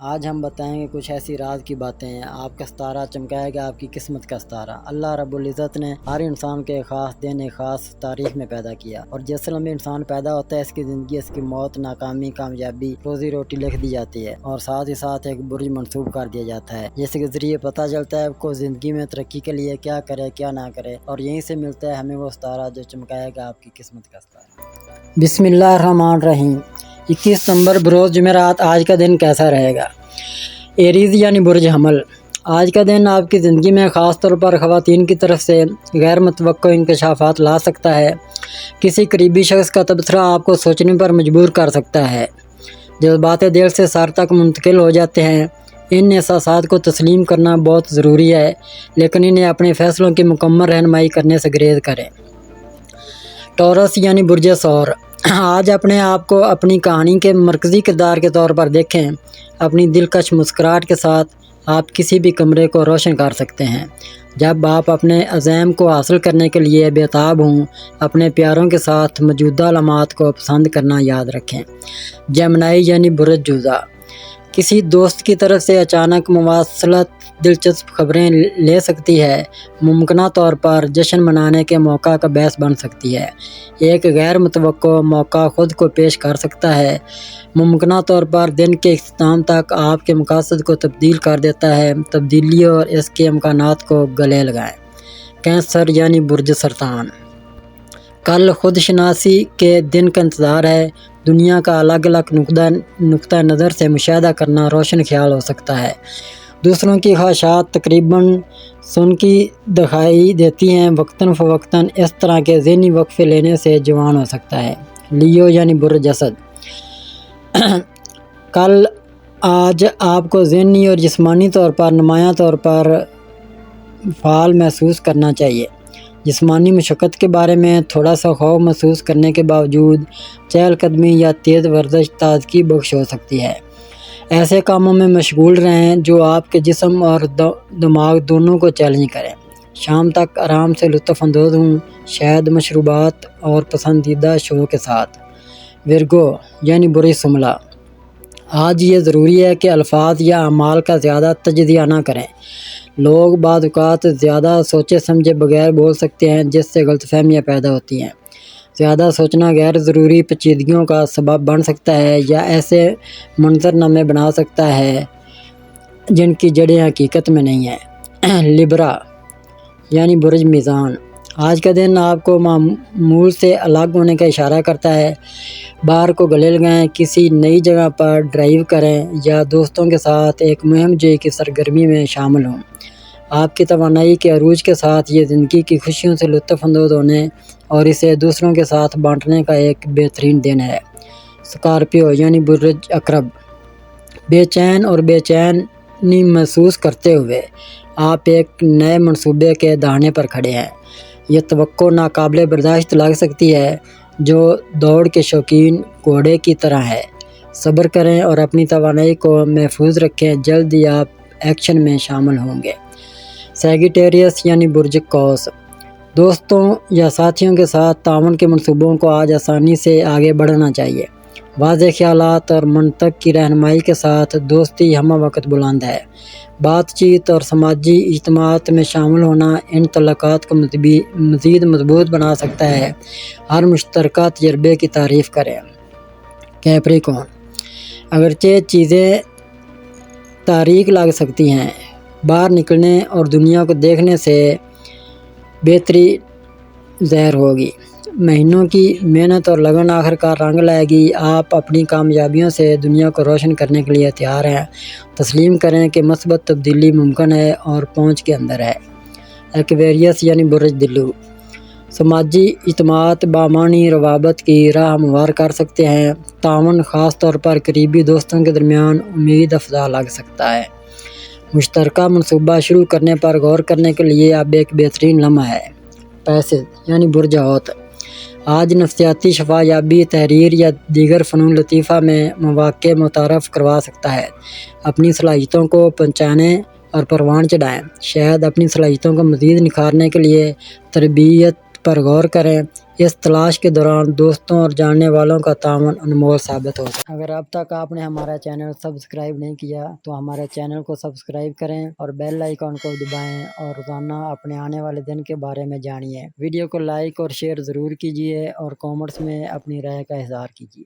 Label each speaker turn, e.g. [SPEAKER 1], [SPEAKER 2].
[SPEAKER 1] آج ہم بتائیں گے کچھ ایسی راز کی باتیں ہیں۔ آپ کا ستارہ چمکائے گا آپ کی قسمت کا ستارہ۔ اللہ رب العزت نے ہر انسان کے خاص دن ایک خاص تاریخ میں پیدا کیا، اور جس لمحے انسان پیدا ہوتا ہے اس کی زندگی، اس کی موت، ناکامی، کامیابی، روزی روٹی لکھ دی جاتی ہے، اور ساتھ ہی ساتھ ایک برج منسوب کر دیا جاتا ہے، جس کے ذریعے پتہ چلتا ہے کو زندگی میں ترقی کے لیے کیا کرے کیا نہ کرے، اور یہیں سے ملتا ہے ہمیں وہ ستارہ جو چمکائے گا آپ کی قسمت کا ستارہ۔ بسم اللہ الرحمن الرحیم۔ 21 ستمبر بروز جمعرات۔ آج کا دن کیسا رہے گا؟ ایریز یعنی برج حمل۔ آج کا دن آپ کی زندگی میں خاص طور پر خواتین کی طرف سے غیر متوقع انکشافات لا سکتا ہے۔ کسی قریبی شخص کا تبصرہ آپ کو سوچنے پر مجبور کر سکتا ہے۔ جذبات دل سے سر تک منتقل ہو جاتے ہیں۔ ان احساسات کو تسلیم کرنا بہت ضروری ہے، لیکن انہیں اپنے فیصلوں کی مکمل رہنمائی کرنے سے گریز کریں۔ ٹورس یعنی برج ثور۔ آج اپنے آپ کو اپنی کہانی کے مرکزی کردار کے طور پر دیکھیں۔ اپنی دلکش مسکراہٹ کے ساتھ آپ کسی بھی کمرے کو روشن کر سکتے ہیں۔ جب آپ اپنے عزائم کو حاصل کرنے کے لیے بےتاب ہوں، اپنے پیاروں کے ساتھ موجودہ لمحات کو پسند کرنا یاد رکھیں۔ جیمنائی یعنی برج جوزہ۔ کسی دوست کی طرف سے اچانک مواصلت دلچسپ خبریں لے سکتی ہے، ممکنہ طور پر جشن منانے کے موقع کا باعث بن سکتی ہے۔ ایک غیر متوقع موقع خود کو پیش کر سکتا ہے، ممکنہ طور پر دن کے اختتام تک آپ کے مقاصد کو تبدیل کر دیتا ہے۔ تبدیلی اور اس کے امکانات کو گلے لگائیں۔ کینسر یعنی برج سرطان۔ کل خود شناسی کے دن کا انتظار ہے۔ دنیا کا الگ الگ نقطہ نظر سے مشاہدہ کرنا روشن خیال ہو سکتا ہے۔ دوسروں کی خواہشات تقریباً سن کی دکھائی دیتی ہیں۔ وقتاً فوقتاً اس طرح کے ذہنی وقفے لینے سے جوان ہو سکتا ہے۔ لیو یعنی برج اسد۔ کل آج آپ کو ذہنی اور جسمانی طور پر نمایاں طور پر فعال محسوس کرنا چاہیے۔ جسمانی مشقت کے بارے میں تھوڑا سا خوف محسوس کرنے کے باوجود چہل قدمی یا تیز ورزش تازگی بخش ہو سکتی ہے۔ ایسے کاموں میں مشغول رہیں جو آپ کے جسم اور دماغ دونوں کو چیلنج کریں۔ شام تک آرام سے لطف اندوز ہوں، شہد، مشروبات اور پسندیدہ شو کے ساتھ۔ ورگو یعنی برج سملہ۔ آج یہ ضروری ہے کہ الفاظ یا اعمال کا زیادہ تجزیہ نہ کریں۔ لوگ بعض اوقات زیادہ سوچے سمجھے بغیر بول سکتے ہیں، جس سے غلط فہمیاں پیدا ہوتی ہیں۔ زیادہ سوچنا غیر ضروری پیچیدگیوں کا سبب بن سکتا ہے یا ایسے منظرنامے بنا سکتا ہے جن کی جڑیں حقیقت میں نہیں ہیں۔ لیبرا یعنی برج میزان۔ آج کا دن آپ کو معمول سے الگ ہونے کا اشارہ کرتا ہے۔ باہر کو گلے لگائیں، کسی نئی جگہ پر ڈرائیو کریں یا دوستوں کے ساتھ ایک مہم جوئی کی سرگرمی میں شامل ہوں۔ آپ کی توانائی کے عروج کے ساتھ یہ زندگی کی خوشیوں سے لطف اندوز ہونے اور اسے دوسروں کے ساتھ بانٹنے کا ایک بہترین دن ہے۔ اسکارپیو یعنی برج عقرب۔ بے چین اور بے چینی محسوس کرتے ہوئے آپ ایک نئے منصوبے کے دہانے پر کھڑے ہیں۔ یہ توقع ناقابل برداشت لگ سکتی ہے، جو دوڑ کے شوقین گھوڑے کی طرح ہے۔ صبر کریں اور اپنی توانائی کو محفوظ رکھیں، جلد ہی آپ ایکشن میں شامل ہوں گے۔ سیگیٹیریس یعنی برج قوس۔ دوستوں یا ساتھیوں کے ساتھ تعاون کے منصوبوں کو آج آسانی سے آگے بڑھانا چاہیے۔ واضح خیالات اور منطق کی رہنمائی کے ساتھ دوستی ہمہ وقت بلند ہے۔ بات چیت اور سماجی اجتماعات میں شامل ہونا ان تعلقات کو مزید مضبوط بنا سکتا ہے۔ ہر مشترکہ تجربے کی تعریف کریں۔ کیپریکون۔ اگرچہ چیزیں تاریک لگ سکتی ہیں، باہر نکلنے اور دنیا کو دیکھنے سے بہتری ظاہر ہوگی۔ مہینوں کی محنت اور لگن آخرکار رنگ لائے گی۔ آپ اپنی کامیابیوں سے دنیا کو روشن کرنے کے لیے تیار ہیں۔ تسلیم کریں کہ مثبت تبدیلی ممکن ہے اور پہنچ کے اندر ہے۔ ایکویریس یعنی برج دلو۔ سماجی اجتماعات بامعنی روابط کی راہ ہموار کر سکتے ہیں۔ تعاون، خاص طور پر قریبی دوستوں کے درمیان، امید افزا لگ سکتا ہے۔ مشترکہ منصوبہ شروع کرنے پر غور کرنے کے لیے اب ایک بہترین لمحہ ہے۔ پیسے یعنی برج حوت۔ آج نفسیاتی شفا یابی، تحریر یا دیگر فنون لطیفہ میں مواقع متعارف کروا سکتا ہے۔ اپنی صلاحیتوں کو پہچانیں اور پروان چڑھائیں۔ شاید اپنی صلاحیتوں کو مزید نکھارنے کے لیے تربیت پر غور کریں۔ اس تلاش کے دوران دوستوں اور جاننے والوں کا تعاون انمول ثابت ہوتا ہے۔ اگر اب تک آپ نے ہمارا چینل سبسکرائب نہیں کیا تو ہمارے چینل کو سبسکرائب کریں اور بیل آئیکن کو دبائیں اور روزانہ اپنے آنے والے دن کے بارے میں جانیے۔ ویڈیو کو لائک اور شیئر ضرور کیجیے اور کامنٹس میں اپنی رائے کا اظہار کیجیے۔